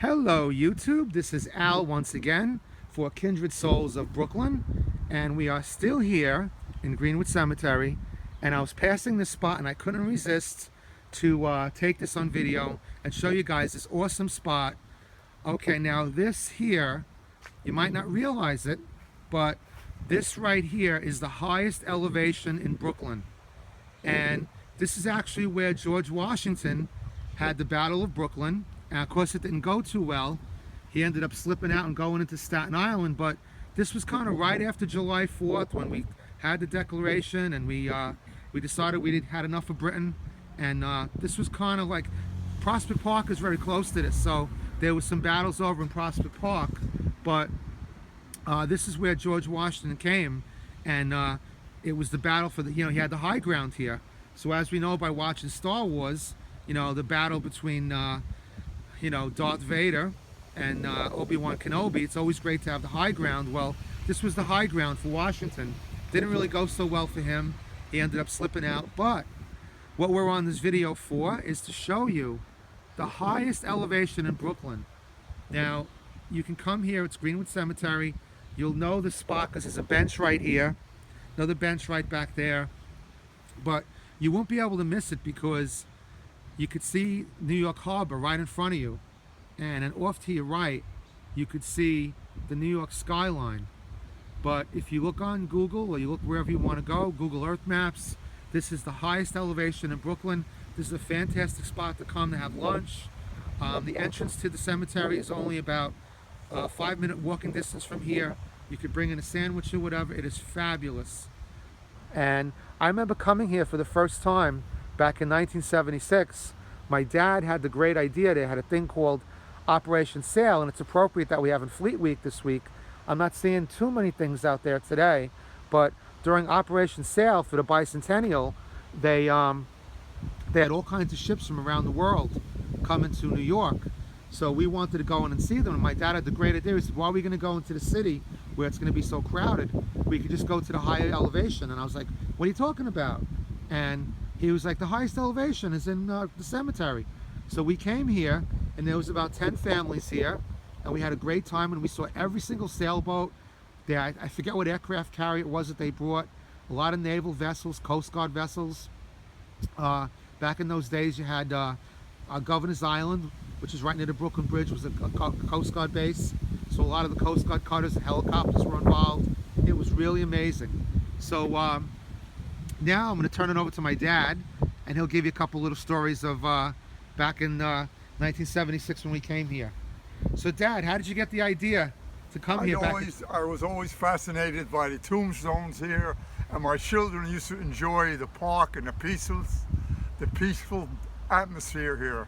Hello YouTube, this is Al once again for Kindred Souls of Brooklyn, and we are still here in Greenwood Cemetery, and I was passing this spot and I couldn't resist to take this on video and show you guys this awesome spot. Okay, now this here, you might not realize it, but this right here is the highest elevation in Brooklyn, and this is actually where George Washington had the Battle of Brooklyn. And of course it didn't go too well. He ended up slipping out and going into Staten Island, but this was kind of right after July 4th when we had the declaration and we decided we had enough of Britain, and this was kind of like, Prospect Park is very close to this, so there was some battles over in Prospect Park, but this is where George Washington came, and it was the battle for the, he had the high ground here. So as we know by watching Star Wars, the battle between Darth Vader and Obi-Wan Kenobi, it's always great to have the high ground. Well, this was the high ground for Washington. Didn't really go so well for him. He ended up slipping out, but what we're on this video for is to show you the highest elevation in Brooklyn. Now, you can come here, it's Greenwood Cemetery. You'll know the spot because there's a bench right here, another bench right back there, but you won't be able to miss it because you could see New York Harbor right in front of you, and then off to your right you could see the New York skyline. But if you look on Google, or you look wherever you want to go, Google Earth Maps, this is the highest elevation in Brooklyn. This is a fantastic spot to come to have lunch. The entrance to the cemetery is only about a 5-minute walking distance from here. You could bring in a sandwich or whatever. It is fabulous. And I remember coming here for the first time back in 1976. My dad had the great idea. They had a thing called Operation Sail, and it's appropriate that we have in Fleet Week this week. I'm not seeing too many things out there today, but during Operation Sail for the bicentennial, they had all kinds of ships from around the world coming to New York. So we wanted to go in and see them, and my dad had the great idea. He said, why are we going to go into the city where it's going to be so crowded? We could just go to the higher elevation. And I was like, what are you talking about? And he was like, the highest elevation is in the cemetery. So we came here, and there was about 10 families here, and we had a great time, and we saw every single sailboat there. I forget what aircraft carrier it was that they brought. A lot of naval vessels, Coast Guard vessels. Back in those days, you had Governor's Island, which is right near the Brooklyn Bridge, was a Coast Guard base. So a lot of the Coast Guard cutters and helicopters were involved. It was really amazing. So now I'm going to turn it over to my dad, and he'll give you a couple little stories of back in 1976 when we came here. So Dad, how did you get the idea to come here? I was always fascinated by the tombstones here, and my children used to enjoy the park and the peaceful atmosphere here.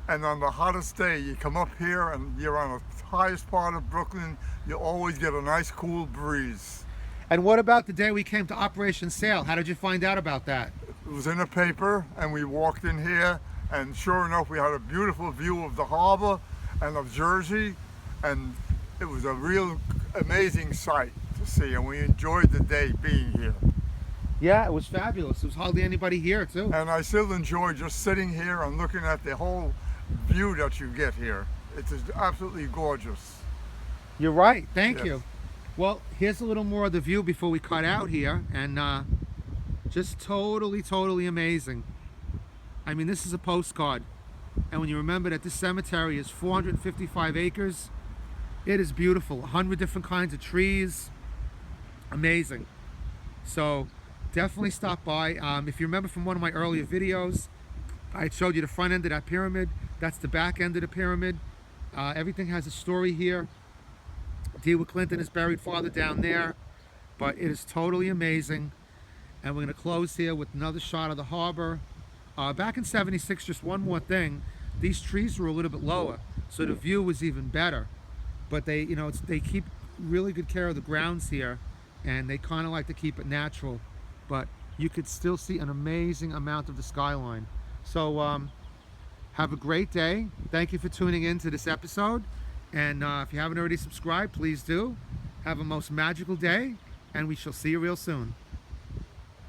And on the hottest day, you come up here and you're on the highest part of Brooklyn, you always get a nice cool breeze. And what about the day we came to Operation Sail? How did you find out about that? It was in the paper, and we walked in here, and sure enough, we had a beautiful view of the harbor and of Jersey, and it was a real amazing sight to see, and we enjoyed the day being here. Yeah, it was fabulous. There was hardly anybody here, too. And I still enjoy just sitting here and looking at the whole view that you get here. It's absolutely gorgeous. You're right. Thank you. Well, here's a little more of the view before we cut out here, and just totally amazing. I mean, this is a postcard, and when you remember that this cemetery is 455 acres, it is beautiful. 100 different kinds of trees. Amazing. So definitely stop by. If you remember from one of my earlier videos, I showed you the front end of that pyramid. That's the back end of the pyramid. Everything has a story here. Greenwood Clinton is buried farther down there, but it is totally amazing. And we're going to close here with another shot of the harbor. Back in '76, just one more thing, these trees were a little bit lower, so the view was even better. But they, they keep really good care of the grounds here, and they kind of like to keep it natural. But you could still see an amazing amount of the skyline. So have a great day. Thank you for tuning in to this episode. And if you haven't already subscribed, please do. Have a most magical day, and we shall see you real soon.